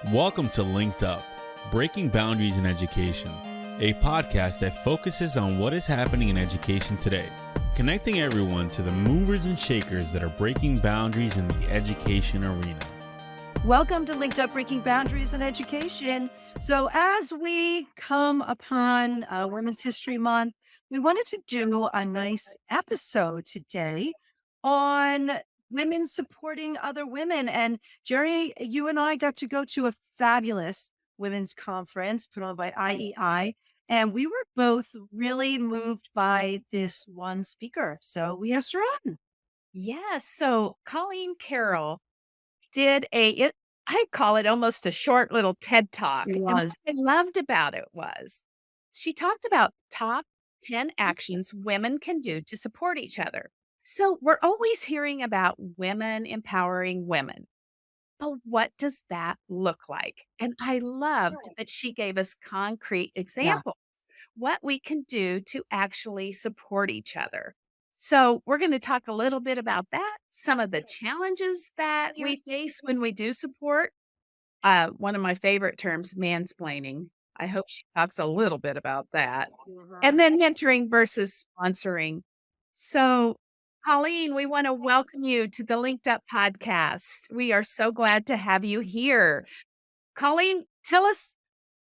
Welcome to LinkedUp, Breaking Boundaries in Education, a podcast that focuses on what is happening in education today, connecting everyone to the movers and shakers that are breaking boundaries in the education arena. Welcome to LinkedUp, Breaking Boundaries in Education. So as we come upon Women's History Month, we wanted to do a nice episode today on women supporting other women. And Jerry, you and I got to go to a fabulous women's conference put on by IEI. And we were both really moved by this one speaker. So we asked her on. Yes. So Colleen Carroll did I call it almost a short little TED Talk. It And what was. I loved about it was she talked about top 10 actions women can do to support each other. So we're always hearing about women empowering women. But what does that look like? And I loved that she gave us concrete examples, what we can do to actually support each other. So, we're going to talk a little bit about that, some of the challenges that we face when we do support. One of my favorite terms, mansplaining. I hope she talks a little bit about that. And then mentoring versus sponsoring. So, Colleen, we want to welcome you to the Linked Up podcast. We are so glad to have you here. Colleen, tell us,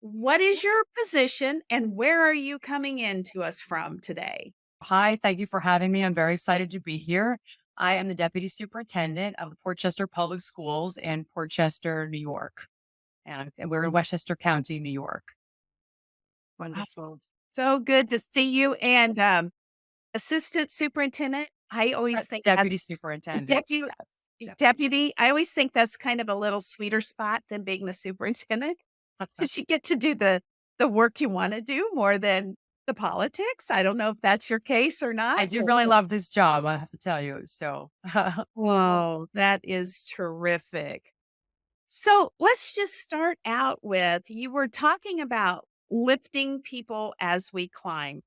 what is your position and where are you coming in to us from today? Hi, thank you for having me. I'm very excited to be here. I am the Deputy Superintendent of the Portchester Public Schools in Portchester, New York. And we're in Westchester County, New York. Wonderful. So good to see you. And Assistant Superintendent, I always think Deputy that's Superintendent. Deputy. I always think that's kind of a little sweeter spot than being the superintendent. Because you get to do the work you want to do more than the politics. I don't know if that's your case or not. I do really love this job, I have to tell you. So, Whoa, that is terrific. So let's just start out with, you were talking about lifting people as we climb.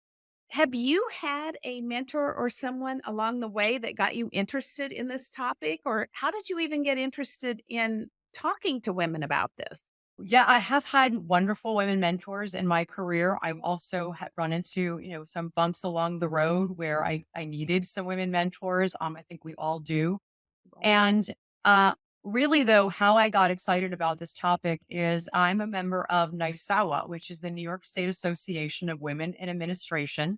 Have you had a mentor or someone along the way that got you interested in this topic? Or how did you even get interested in talking to women about this? yeah, I have had wonderful women mentors in my career. I've also run into, some bumps along the road where I needed some women mentors. I think we all do. And really, though, how I got excited about this topic is I'm a member of NYSAWA, which is the New York State Association of Women in Administration.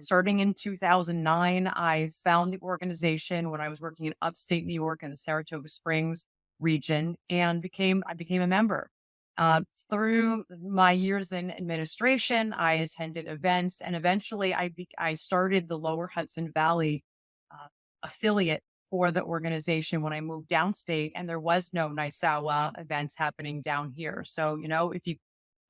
Starting in 2009, I found the organization when I was working in upstate New York in the Saratoga Springs region and I became a member. Through my years in administration, I attended events and eventually I started the Lower Hudson Valley affiliate for the organization when I moved downstate, and there was no NYSAWA events happening down here. So,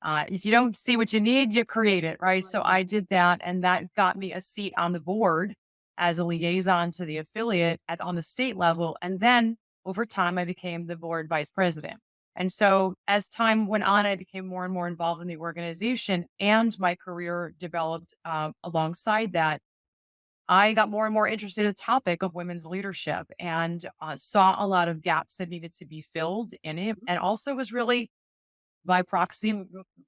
if you don't see what you need, you create it, right? So I did that, and that got me a seat on the board as a liaison to the affiliate on the state level. And then over time, I became the board vice president. And so as time went on, I became more and more involved in the organization, and my career developed alongside that. I got more and more interested in the topic of women's leadership and saw a lot of gaps that needed to be filled in it. And also was really by proxy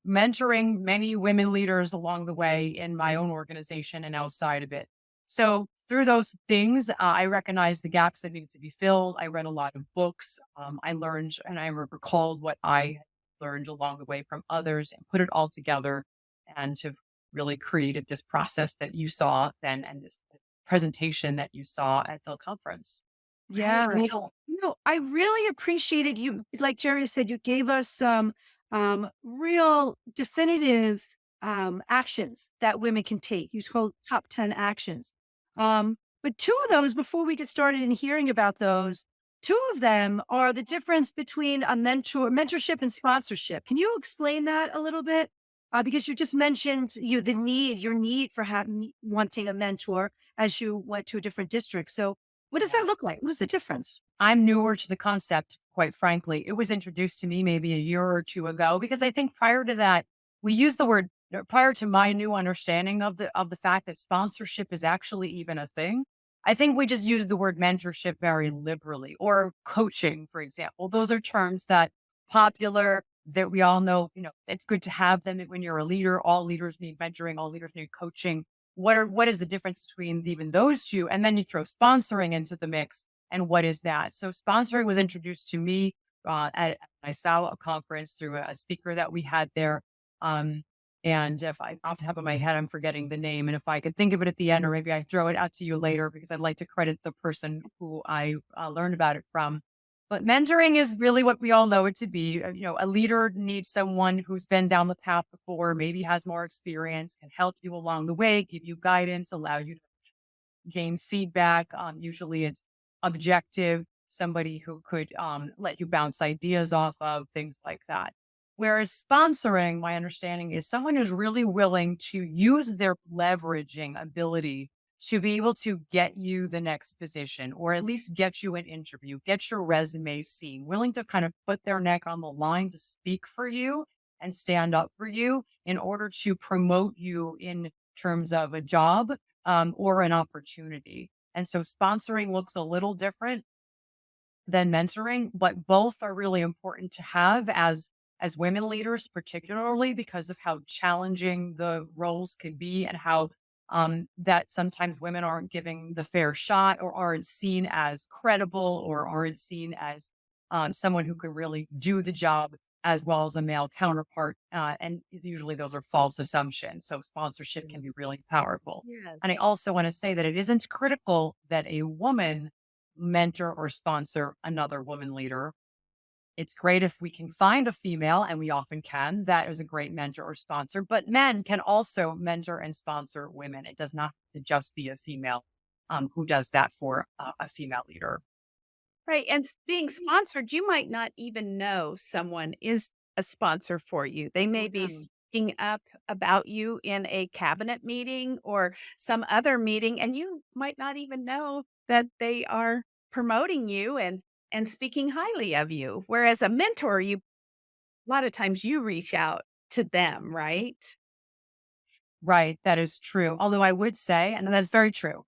mentoring many women leaders along the way in my own organization and outside of it. So through those things, I recognized the gaps that needed to be filled. I read a lot of books. I learned and I recalled what I learned along the way from others and put it all together and have really created this process that you saw then and this presentation that you saw at the conference. Yeah. I really appreciated you. Like Jerry said, you gave us some real definitive actions that women can take. You told top 10 actions. But two of those, before we get started in hearing about those, two of them are the difference between mentorship and sponsorship. Can you explain that a little bit? Because you just mentioned your need for wanting a mentor as you went to a different district. So what does that look like? What is the difference? I'm newer to the concept, quite frankly. It was introduced to me maybe a year or two ago, because I think prior to that, we used the word prior to my new understanding of the fact that sponsorship is actually even a thing. I think we just used the word mentorship very liberally, or coaching, for example. Those are terms that popular, that we all know, it's good to have them when you're a leader. All leaders need mentoring, all leaders need coaching. What is the difference between even those two? And then you throw sponsoring into the mix. And what is that? So sponsoring was introduced to me at NYSAWA conference through a speaker that we had there. And if I, off the top of my head, I'm forgetting the name. And if I could think of it at the end, or maybe I throw it out to you later, because I'd like to credit the person who I learned about it from. But mentoring is really what we all know it to be. A leader needs someone who's been down the path before, maybe has more experience, can help you along the way, give you guidance, allow you to gain feedback. Usually it's objective, somebody who could let you bounce ideas off of, things like that. Whereas sponsoring, my understanding is someone who's really willing to use their leveraging ability to be able to get you the next position, or at least get you an interview, get your resume seen, willing to kind of put their neck on the line to speak for you and stand up for you in order to promote you in terms of a job or an opportunity. And so sponsoring looks a little different than mentoring, but both are really important to have as women leaders, particularly because of how challenging the roles can be, and how that sometimes women aren't giving the fair shot, or aren't seen as credible, or aren't seen as someone who can really do the job as well as a male counterpart. And usually those are false assumptions. So sponsorship can be really powerful. Yes. And I also want to say that it isn't critical that a woman mentor or sponsor another woman leader. It's great if we can find a female, and we often can. That is a great mentor or sponsor. But men can also mentor and sponsor women. It does not have to just be a female who does that for a female leader. Right. And being sponsored, you might not even know someone is a sponsor for you. They may be Mhm. speaking up about you in a cabinet meeting or some other meeting, and you might not even know that they are promoting you and speaking highly of you. Whereas a mentor, a lot of times you reach out to them, right? Right. That is true. Although I would say, and that's very true.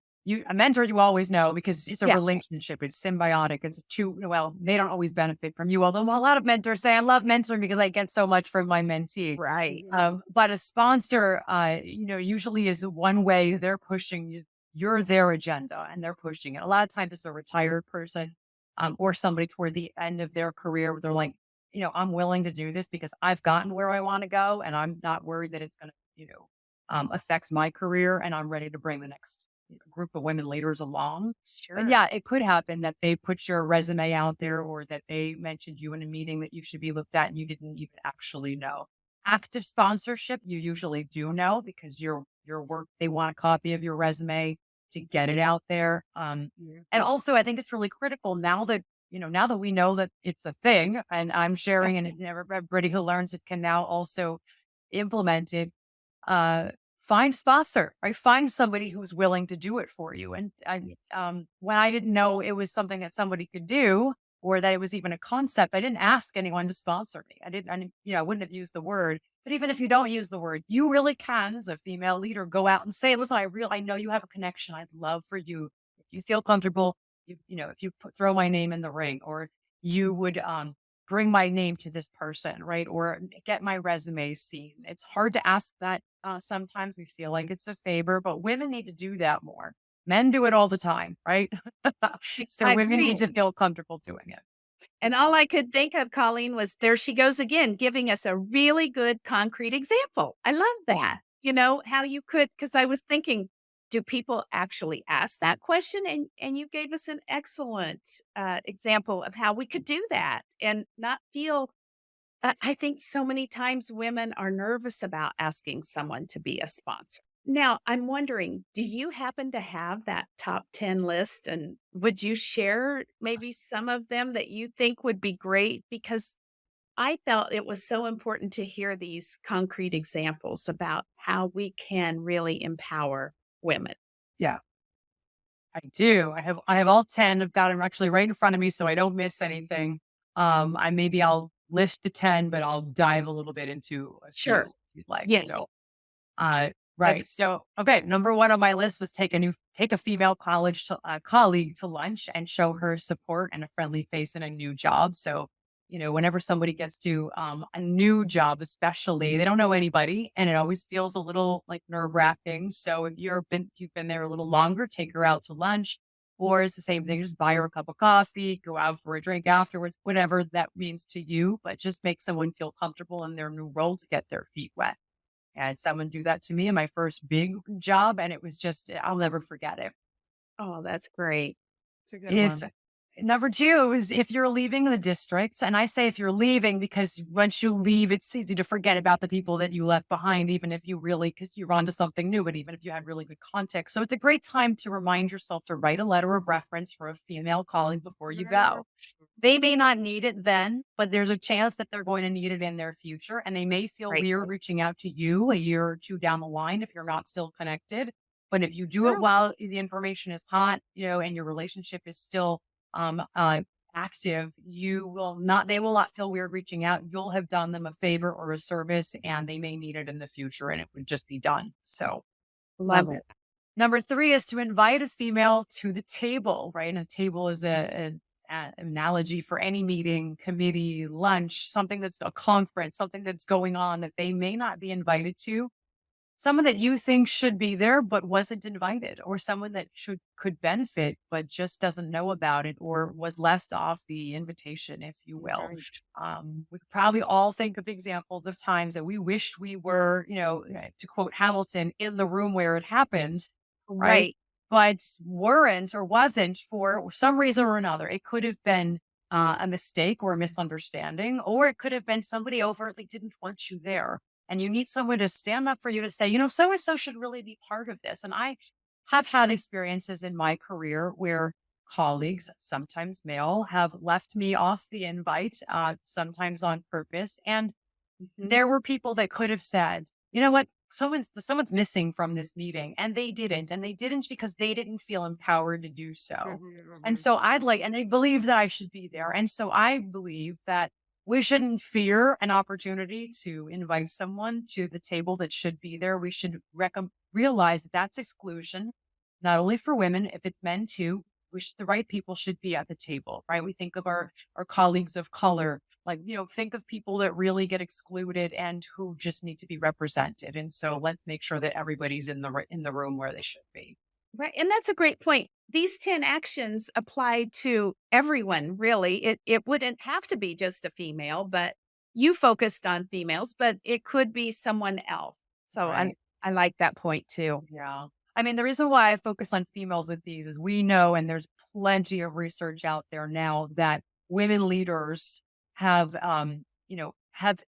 A mentor, you always know, because it's a Yeah. relationship. It's symbiotic. It's well, they don't always benefit from you. Although a lot of mentors say, I love mentoring because I get so much from my mentee. Right. But a sponsor, usually is one way they're pushing you. You're their agenda, and they're pushing it. A lot of times it's a retired person or somebody toward the end of their career where they're like, I'm willing to do this because I've gotten where I want to go, and I'm not worried that it's going to, affect my career, and I'm ready to bring the next group of women leaders along. Sure. But yeah, it could happen that they put your resume out there, or that they mentioned you in a meeting that you should be looked at and you didn't even actually know. Active sponsorship, you usually do know, because your work, they want a copy of your resume to get it out there. And also, I think it's really critical now that we know that it's a thing, and I'm sharing, and everybody who learns it can now also implement it. Find sponsor, right? Find somebody who's willing to do it for you. And when I didn't know it was something that somebody could do, or that it was even a concept, I didn't ask anyone to sponsor me. I wouldn't have used the word. But even if you don't use the word, you really can, as a female leader, go out and say, listen, I know you have a connection. I'd love for you, if you feel comfortable, if you throw my name in the ring, or if you would bring my name to this person, right? Or get my resume seen. It's hard to ask that. Sometimes we feel like it's a favor, but women need to do that more. Men do it all the time, right? So I women agree. need to feel comfortable doing it. And all I could think of, Colleen, was there she goes again, giving us a really good concrete example. I love that. How you could, because I was thinking, do people actually ask that question? And you gave us an excellent example of how we could do that and not feel. I think so many times women are nervous about asking someone to be a sponsor. Now, I'm wondering, do you happen to have that top 10 list? And would you share maybe some of them that you think would be great? Because I felt it was so important to hear these concrete examples about how we can really empower women. Yeah, I do. I have all 10. I've got them actually right in front of me, so I don't miss anything. I'll list the 10, but I'll dive a little bit into a few Sure. if you'd like. Yes. So right. So, okay. Number one on my list was take a female colleague to lunch and show her support and a friendly face in a new job. So whenever somebody gets to a new job, especially, they don't know anybody, and it always feels a little like nerve-wracking. So if you've been there a little longer, take her out to lunch, or it's the same thing, just buy her a cup of coffee, go out for a drink afterwards, whatever that means to you, but just make someone feel comfortable in their new role to get their feet wet. I had someone do that to me in my first big job, and it was just, I'll never forget it. Oh, that's great. It's a good If one. Number two is if you're leaving the district, and I say if you're leaving because once you leave, it's easy to forget about the people that you left behind, even if you really, because you're on to something new, but even if you had really good context. So it's a great time to remind yourself to write a letter of reference for a female colleague before you go. They may not need it then, but there's a chance that they're going to need it in their future. And they may feel Right. weird reaching out to you a year or two down the line if you're not still connected. But if you do it True. while the information is hot, and your relationship is still um, uh, active, they will not feel weird reaching out. You'll have done them a favor or a service, and they may need it in the future, and it would just be done. So Love it. number three is to invite a female to the table, right? And a table is an analogy for any meeting, committee, lunch, something that's a conference, something that's going on that they may not be invited to. Someone that you think should be there but wasn't invited, or someone that could benefit but just doesn't know about it or was left off the invitation, if you will. We could probably all think of examples of times that we wished we were, to quote Hamilton, in the room where it happened, right? Right. But weren't or wasn't for some reason or another. It could have been a mistake or a misunderstanding, or it could have been somebody overtly didn't want you there. And you need someone to stand up for you to say, so and so should really be part of this. And I have had experiences in my career where colleagues, sometimes male, have left me off the invite, sometimes on purpose. And there were people that could have said, you know what, someone's missing from this meeting, and they didn't. And they didn't because they didn't feel empowered to do so. And so and they believe that I should be there. And so I believe that we shouldn't fear an opportunity to invite someone to the table that should be there. We should realize that that's exclusion, not only for women, if it's men too. The right people should be at the table, right? We think of our colleagues of color, like, think of people that really get excluded and who just need to be represented. And so let's make sure that everybody's in the room where they should be. Right. And that's a great point. These 10 actions apply to everyone, really. It wouldn't have to be just a female, but you focused on females, but it could be someone else. So Right. I like that point too. Yeah. I mean, the reason why I focus on females with these is we know, and there's plenty of research out there now, that women leaders have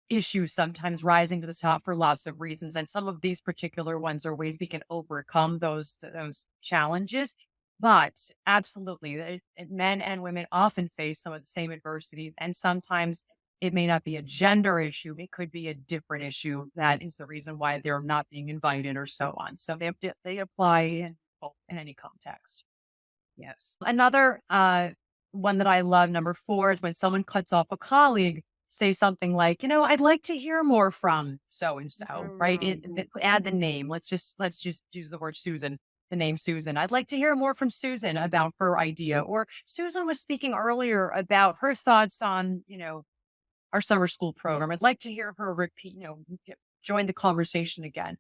issues sometimes rising to the top for lots of reasons. And some of these particular ones are ways we can overcome those challenges. But absolutely, men and women often face some of the same adversity. And sometimes it may not be a gender issue. It could be a different issue that is the reason why they're not being invited or so on. So they apply in any context. Yes. Another one that I love, number four, is when someone cuts off a colleague, say something like, I'd like to hear more from so and so, right? Add the name. Let's just use the word Susan. The name Susan. I'd like to hear more from Susan about her idea. Or Susan was speaking earlier about her thoughts on, our summer school program. I'd like to hear her repeat, join the conversation again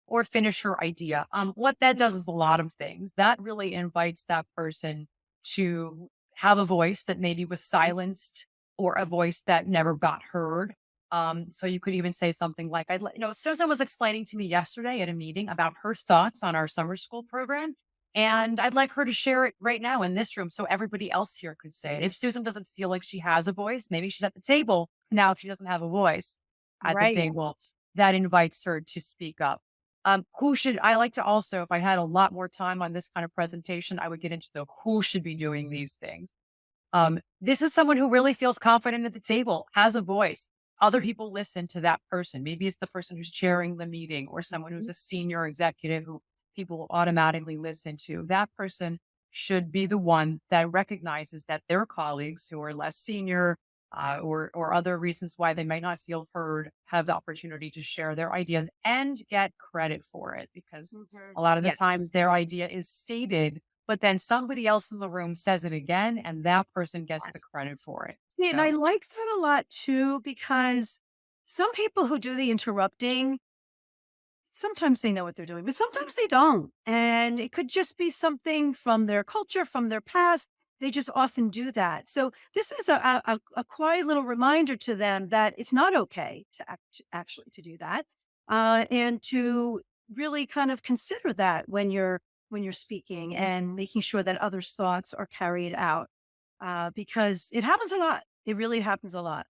or finish her idea. What that does is a lot of things. That really invites that person to have a voice that maybe was silenced or a voice that never got heard. So you could even say something like, Susan was explaining to me yesterday at a meeting about her thoughts on our summer school program. And I'd like her to share it right now in this room so everybody else here could say it. If Susan doesn't feel like she has a voice, maybe she's at the table. Now, if she doesn't have a voice at the table, that invites her to speak up. I like to also, if I had a lot more time on this kind of presentation, I would get into who should be doing these things. This is someone who really feels confident at the table, has a voice. Other people listen to that person. Maybe it's the person who's chairing the meeting or someone who's a senior executive who people will automatically listen to. That person should be the one that recognizes that their colleagues who are less senior or other reasons why they might not feel heard have the opportunity to share their ideas and get credit for it, because a lot of the times their idea is stated but then somebody else in the room says it again, and that person gets the credit for it. See, and I So, like that a lot too, because some people who do the interrupting, sometimes they know what they're doing, but sometimes they don't. And it could just be something from their culture, from their past. They just often do that. So this is a quiet little reminder to them that it's not okay to actually to do that, and to really kind of consider that when you're speaking and making sure that others' thoughts are carried out, because it happens a lot. It really happens a lot.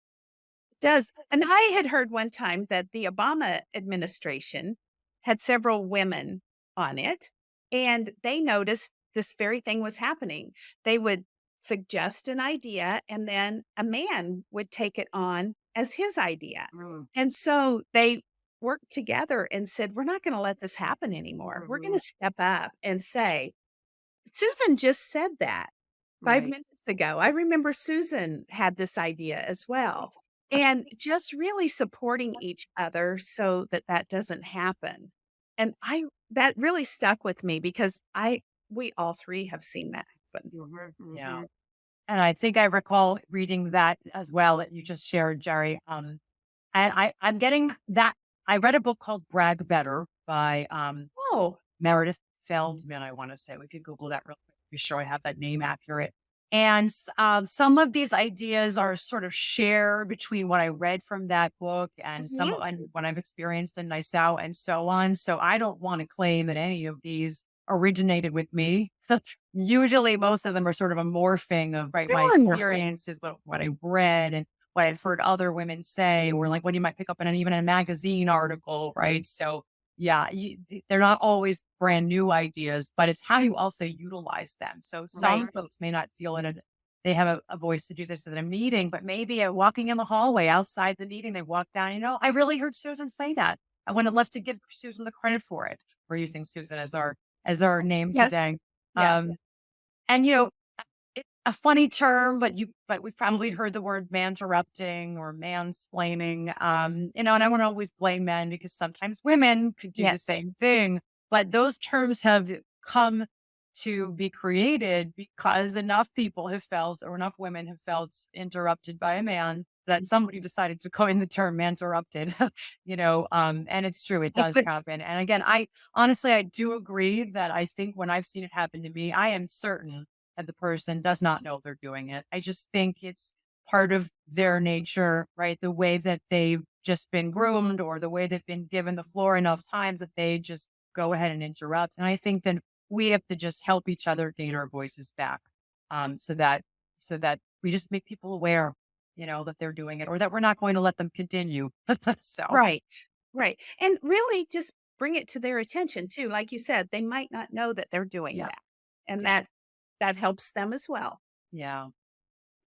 Does. And I had heard one time that the Obama administration had several women on it, and they noticed this very thing was happening. They would suggest an idea, and then a man would take it on as his idea. Mm, And so they worked together and said, we're not going to let this happen anymore. We're going mhm. to step up and say, Susan just said that 5 Right. minutes ago. I remember Susan had this idea as well. And just really supporting each other so that that doesn't happen. And that really stuck with me because we all three have seen that happen. Mhm, yeah. mhm. And I think I recall reading that as well that you just shared, Jerry. And I'm getting that. I read a book called Brag Better by Oh, Meredith Feldman, I want to say. We could Google that real quick, be sure I have that name accurate. And some of these ideas are sort of shared between what I read from that book and mhm. and what I've experienced in NYSAWA and so on. So I don't want to claim that any of these originated with me. Usually, most of them are sort of a morphing of right my Sure. experiences, what I've read and what I've heard other women say, or like what you might pick up in even a magazine article, right? So yeah, they're not always brand new ideas, but it's how you also utilize them. So some Right. folks may not feel they have a voice to do this at a meeting, but maybe walking in the hallway outside the meeting, they walk down, I really heard Susan say that. I would have love to give Susan the credit for it. We're using Susan as our name Yes. today. Yes. And a funny term, but we've probably heard the word manterrupting or mansplaining. And I don't always blame men because sometimes women could do the Yes. same thing. But those terms have come to be created because enough people have felt, or enough women have felt interrupted by a man that somebody decided to coin the term manterrupted, and it's true, it does happen. And again, I do agree that I think when I've seen it happen to me, I am certain that the person does not know they're doing it. I just think it's part of their nature, right? The way that they've just been groomed or the way they've been given the floor enough times that they just go ahead and interrupt. And I think that we have to just help each other gain our voices back, so that we just make people aware, that they're doing it or that we're not going to let them continue. So Right. Right. And really just bring it to their attention too. Like you said, they might not know that they're doing yeah, that. And yeah, that helps them as well. yeah.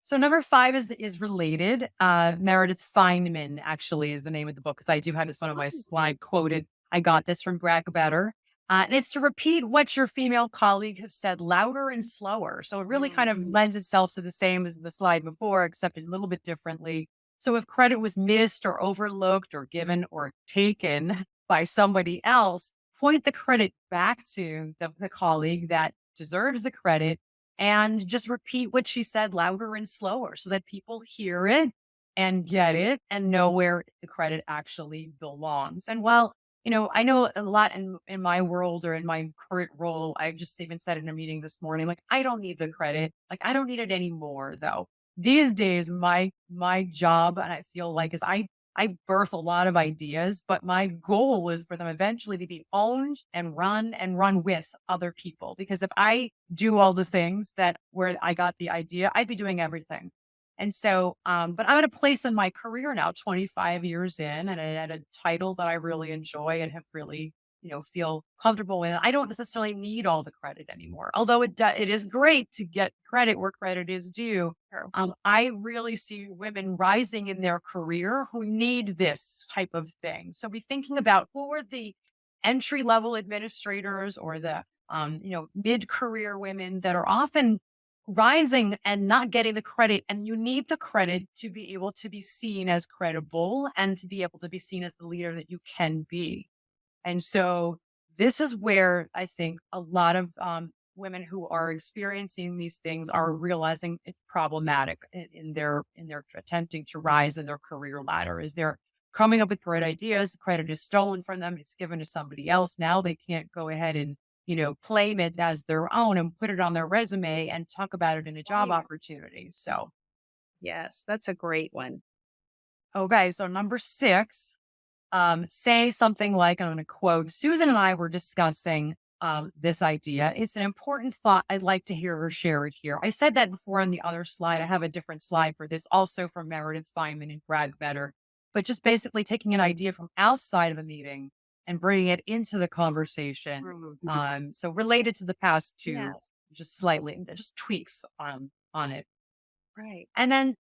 So number 5 is related. Meredith Feynman actually is the name of the book because I do have this one on my slide quoted. I got this from Brag Better. And it's to repeat what your female colleague has said louder and slower. So it really kind of lends itself to the same as the slide before, except a little bit differently. So if credit was missed or overlooked or given or taken by somebody else, point the credit back to the colleague that deserves the credit and just repeat what she said louder and slower so that people hear it and get it and know where the credit actually belongs. And while, I know a lot in my world or in my current role, I just even said in a meeting this morning, like, I don't need the credit. Like, I don't need it anymore though. These days, my job, and I feel like is I birth a lot of ideas, but my goal is for them eventually to be owned and run with other people. Because if I do all the things that where I got the idea, I'd be doing everything. And so, but I'm at a place in my career now, 25 years in, and at a title that I really enjoy and have really, feel comfortable with. I don't necessarily need all the credit anymore, although it is great to get credit where credit is due. Sure. I really see women rising in their career who need this type of thing. So be thinking about who are the entry level administrators or the mid career women that are often rising and not getting the credit. And you need the credit to be able to be seen as credible and to be able to be seen as the leader that you can be. And so this is where I think a lot of women who are experiencing these things are realizing it's problematic in their attempting to rise in their career ladder. Is they're coming up with great ideas, the credit is stolen from them, it's given to somebody else. Now they can't go ahead and, claim it as their own and put it on their resume and talk about it in a job Right. opportunity. So, Yes, that's a great one. okay. So number 6, say something like, I'm going to quote, Susan and I were discussing this idea. It's an important thought. I'd like to hear her share it here. I said that before on the other slide. I have a different slide for this, also from Meredith Feynman and Brad Better, but just basically taking an idea from outside of a meeting and bringing it into the conversation. So related to the past two, Yes. just slightly, just tweaks on it. Right. And then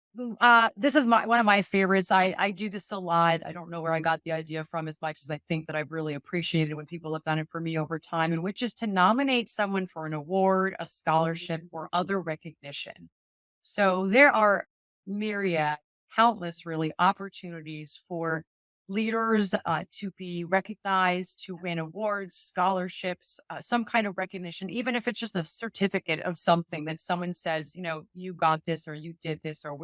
this is one of my favorites. I do this a lot. I don't know where I got the idea from as much as I think that I've really appreciated when people have done it for me over time, and which is to nominate someone for an award, a scholarship, or other recognition. So there are myriad, countless really opportunities for leaders to be recognized, to win awards, scholarships, some kind of recognition, even if it's just a certificate of something that someone says, you got this or you did this, or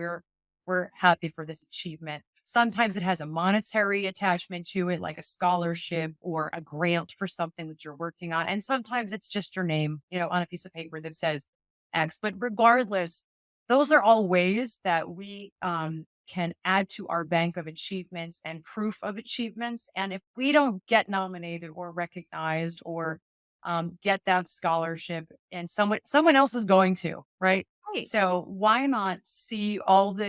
we're happy for this achievement. Sometimes it has a monetary attachment to it, like a scholarship or a grant for something that you're working on. And sometimes it's just your name, on a piece of paper that says X. But regardless, those are all ways that we can add to our bank of achievements and proof of achievements. And if we don't get nominated or recognized or get that scholarship, and someone else is going to, right? Right. So why not see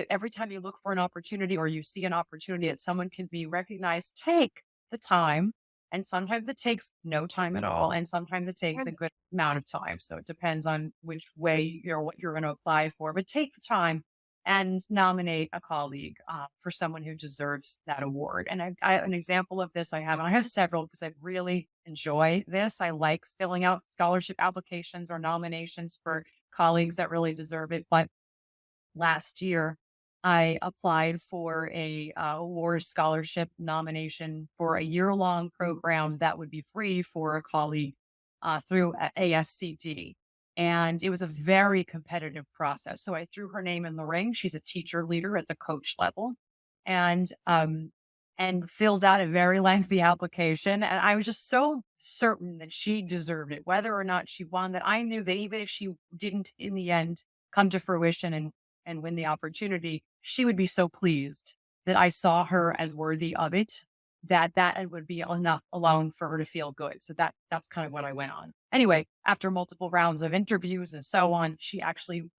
every time you look for an opportunity or you see an opportunity that someone can be recognized, take the time. And sometimes it takes no time at all. And sometimes it takes a good amount of time. So it depends on which way what you're going to apply for, but take the time and nominate a colleague for someone who deserves that award. And an example of this I have several because I really enjoy this. I like filling out scholarship applications or nominations for colleagues that really deserve it. But last year, I applied for a award scholarship nomination for a year-long program that would be free for a colleague through ASCD. And it was a very competitive process. So I threw her name in the ring. She's a teacher leader at the coach level, and filled out a very lengthy application. And I was just so certain that she deserved it, whether or not she won, that I knew that even if she didn't in the end come to fruition and win the opportunity, she would be so pleased that I saw her as worthy of it, that would be enough alone for her to feel good. So that's kind of what I went on. Anyway, after multiple rounds of interviews and so on, she actually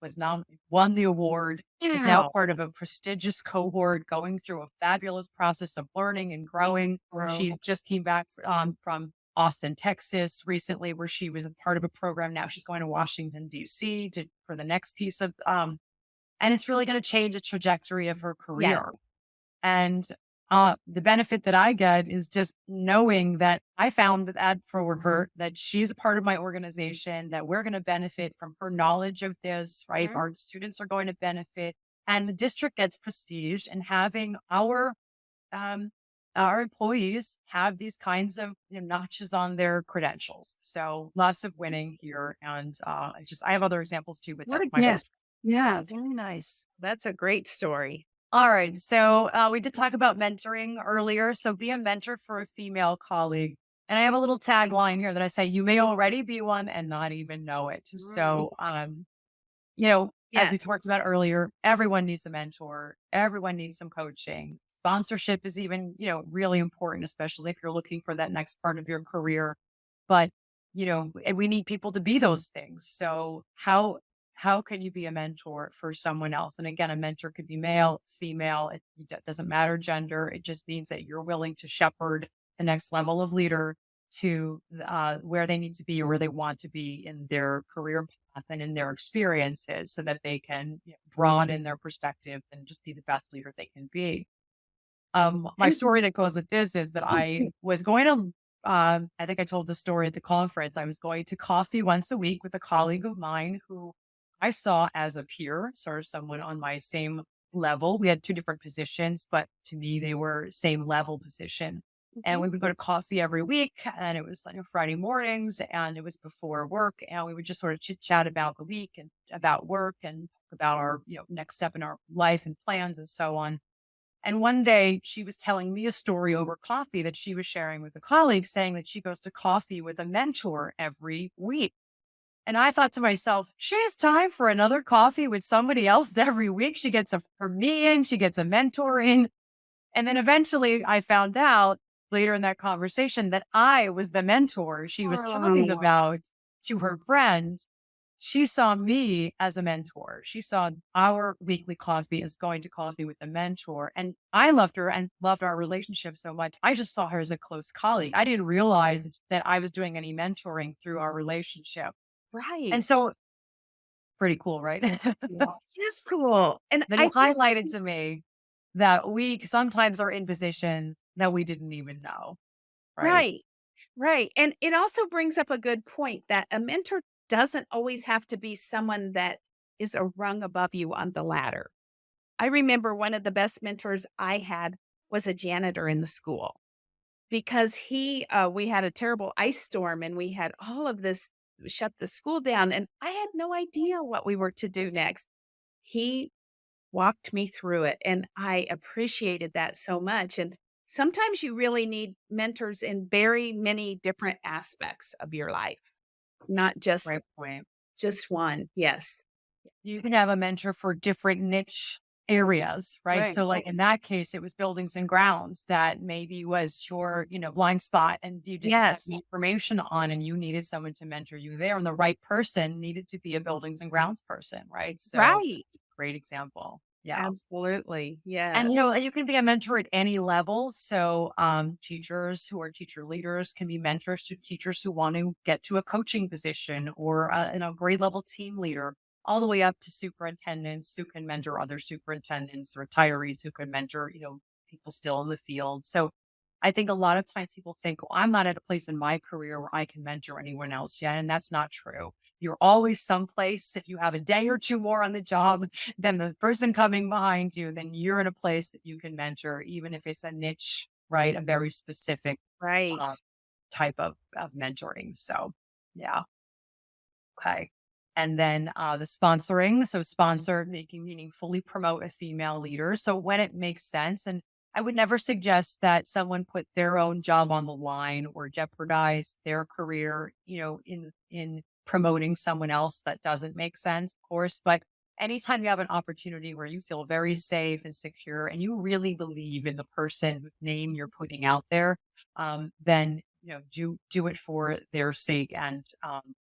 won the award. Is now part of a prestigious cohort going through a fabulous process of learning and growing. She just came back from Austin, Texas recently, where she was a part of a program. Now she's going to Washington, D.C. for the next piece of, and it's really going to change the trajectory of her career. Yes. And the benefit that I get is just knowing that I found that for her, that she's a part of my organization, that we're going to benefit from her knowledge of this, right? Mhm. Our students are going to benefit, and the district gets prestige, and having our employees have these kinds of notches on their credentials. So lots of winning here. And I have other examples too, but What a that's my gift. best. Yeah, very nice. That's a great story. All right. So we did talk about mentoring earlier. So be a mentor for a female colleague. And I have a little tagline here that I say, you may already be one and not even know it. So, as we Yes. talked about earlier, everyone needs a mentor. Everyone needs some coaching. Sponsorship is even, really important, especially if you're looking for that next part of your career. But, and we need people to be those things. So how can you be a mentor for someone else? And again, a mentor could be male, female. It doesn't matter gender. It just means that you're willing to shepherd the next level of leader to where they need to be or where they want to be in their career path and in their experiences, so that they can broaden their perspectives and just be the best leader they can be. My story that goes with this is that I was going to, I think I told the story at the conference. I was going to coffee once a week with a colleague of mine who I saw as a peer, sort of someone on my same level. We had two different positions, but to me, they were same level position. And Mhm. we would go to coffee every week, and it was like Friday mornings, and it was before work, and we would just sort of chit chat about the week and about work and about our next step in our life and plans and so on. And one day she was telling me a story over coffee that she was sharing with a colleague, saying that she goes to coffee with a mentor every week. And I thought to myself, she has time for another coffee with somebody else every week. She gets a her me in, she gets a mentor in. And then eventually I found out later in that conversation that I was the mentor she was talking Oh, about to her friend. She saw me as a mentor. She saw our weekly coffee as going to coffee with a mentor. And I loved her and loved our relationship so much. I just saw her as a close colleague. I didn't realize that I was doing any mentoring through our relationship. And Right. so pretty cool, right? yeah. It's cool. And Then I it think highlighted to me that we sometimes are in positions that we didn't even know, right? right. Right. And it also brings up a good point that a mentor doesn't always have to be someone that is a rung above you on the ladder. I remember one of the best mentors I had was a janitor in the school because we had a terrible ice storm and we had all of this shut the school down and I had no idea what we were to do next. He walked me through it, and I appreciated that so much, and sometimes you really need mentors in very many different aspects of your life, not Great point. just one. Yes. You can have a mentor for different niche areas, right? Right. So like in that case, it was buildings and grounds that maybe was your, blind spot and you didn't have Yes. the information on and you needed someone to mentor you there. And the right person needed to be a buildings and grounds person, right? So Right. great example. Yeah. Absolutely. And Yes. you can be a mentor at any level. So teachers who are teacher leaders can be mentors to teachers who want to get to a coaching position or grade level team leader, all the way up to superintendents who can mentor other superintendents, retirees who can mentor, people still in the field. So I think a lot of times people think, well, I'm not at a place in my career where I can mentor anyone else yet. And that's not true. You're always someplace. If you have a day or two more on the job than the person coming behind you, then you're in a place that you can mentor, even if it's a niche, right? A very specific Right. uh, type of mentoring. So, yeah. Okay. And then the sponsoring. So, sponsor making, meaning fully promote a female leader. So, when it makes sense. And I would never suggest that someone put their own job on the line or jeopardize their career, in promoting someone else. That doesn't make sense, of course. But anytime you have an opportunity where you feel very safe and secure and you really believe in the person whose name you're putting out there, then do it for their sake. And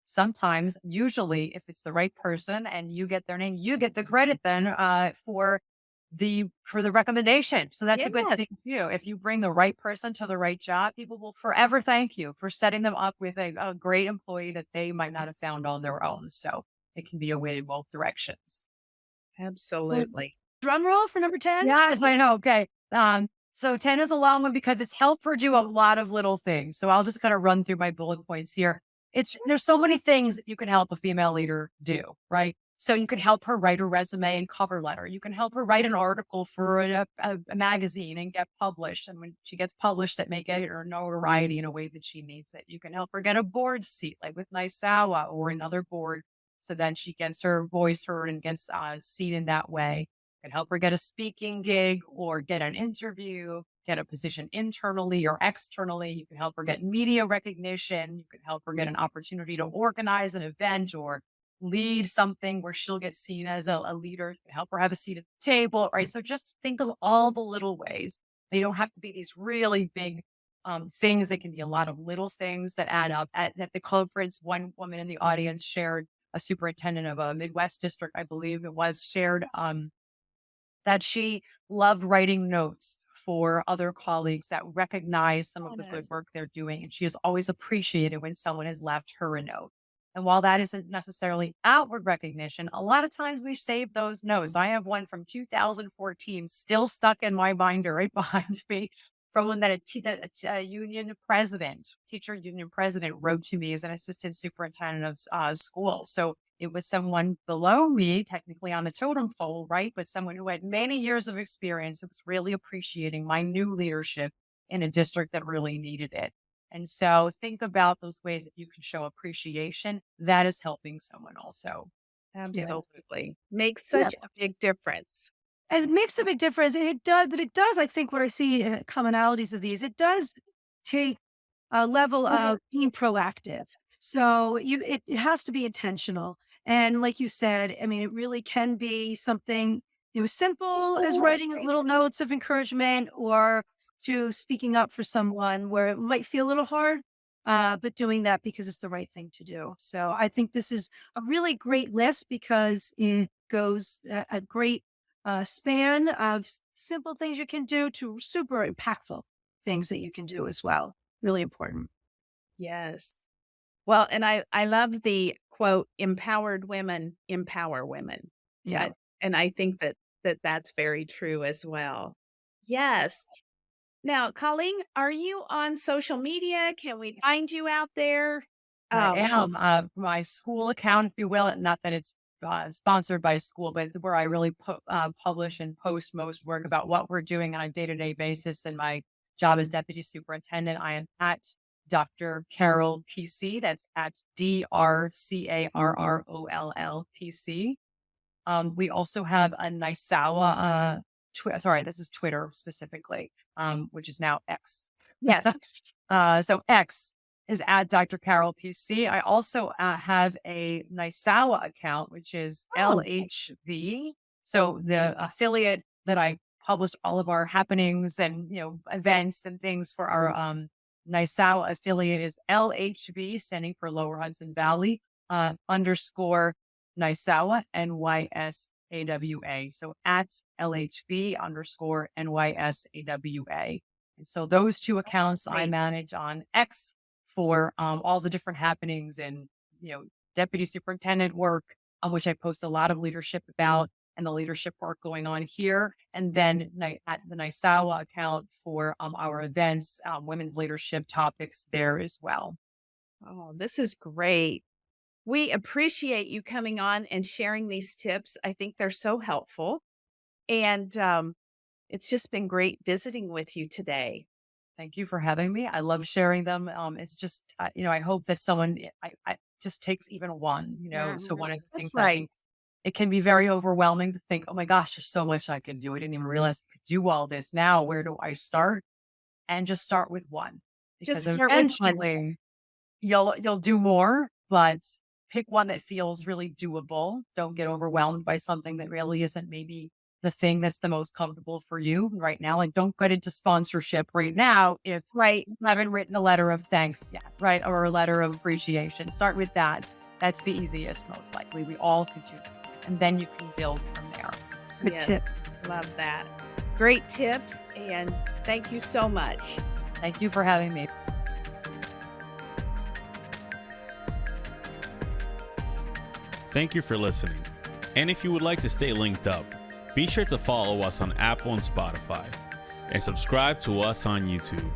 sometimes, usually, if it's the right person and you get their name, you get the credit then for the recommendation. So that's a good Yes. thing too. If you bring the right person to the right job, people will forever thank you for setting them up with a great employee that they might not have found on their own. So it can be a win in both directions. So Absolutely. drum roll for number 10. Yes, I know. Okay. So 10 is a long one because it's helped her do a lot of little things. So I'll just kind of run through my bullet points here. There's so many things that you can help a female leader do, right? So you can help her write a resume and cover letter. You can help her write an article for a magazine and get published. And when she gets published, that may get her notoriety in a way that she needs it. You can help her get a board seat, like with NYSAWA or another board. So then she gets her voice heard and gets seen in that way. Can help her get a speaking gig or get an interview, get a position internally or externally. You can help her get media recognition. You can help her get an opportunity to organize an event or lead something where she'll get seen as a leader. You can help her have a seat at the table, right? So just think of all the little ways. They don't have to be these really big things. They can be a lot of little things that add up. At the conference, one woman in the audience shared, a superintendent of a Midwest district, I believe it was, shared that she loved writing notes for other colleagues that recognize some of the good work they're doing. And she has always appreciated when someone has left her a note. And while that isn't necessarily outward recognition, a lot of times we save those notes. I have one from 2014 still stuck in my binder right behind me from when that a union president, teacher union president wrote to me as an assistant superintendent of school. So it was someone below me, technically on the totem pole, right? But someone who had many years of experience, who was really appreciating my new leadership in a district that really needed it. And so think about those ways that you can show appreciation. That is helping someone also. Yeah. Absolutely. Makes Yeah. such a big difference. And it makes a big difference. And it does, I think what I see commonalities of these, it does take a level of being proactive. So it has to be intentional. And like you said, I mean, it really can be something, as simple as writing little notes of encouragement or to speaking up for someone where it might feel a little hard, but doing that because it's the right thing to do. So I think this is a really great list because it goes a great span of simple things you can do to super impactful things that you can do as well. Really important. Yes. Well, and I love the quote, empowered women empower women. Yeah. And I think that's very true as well. Yes. Now, Colleen, are you on social media? Can we find you out there? I am. My school account, if you will, not that it's sponsored by school, but where I really publish and post most work about what we're doing on a day-to-day basis. And my job as Deputy Superintendent, I am at Dr. Carroll PC. That's at DrCarroll PC. We also have a NYSAWA, this is Twitter specifically, which is now X. Yes. So X is at Dr. Carroll PC. I also have a NYSAWA account, which is LHV. So the affiliate that I published all of our happenings and, events and things for our NYSAWA affiliate is LHV, standing for Lower Hudson Valley _ NYSAWA, NYSAWA. So at LHV _ NYSAWA. And so those two accounts I manage on X for all the different happenings and, deputy superintendent work, which I post a lot of leadership about and the leadership work going on here. And then at the NYSAWA account for our events, women's leadership topics there as well. Oh, this is great. We appreciate you coming on and sharing these tips. I think they're so helpful. And it's just been great visiting with you today. Thank you for having me. I love sharing them. It's just, I hope that someone, I just takes even one, so one of the things I think it can be very overwhelming to think, oh my gosh, there's so much I can do. I didn't even realize I could do all this. Now, where do I start? And just start with one. Because eventually you'll do more, but pick one that feels really doable. Don't get overwhelmed by something that really isn't maybe the thing that's the most comfortable for you right now. Like, don't get into sponsorship right now if you haven't written a letter of thanks yet, right? Or a letter of appreciation. Start with that. That's the easiest, most likely. We all could do that. And then you can build from there. Good tip. Love that. Great tips. And thank you so much. Thank you for having me. Thank you for listening. And if you would like to stay linked up, be sure to follow us on Apple and Spotify and subscribe to us on YouTube.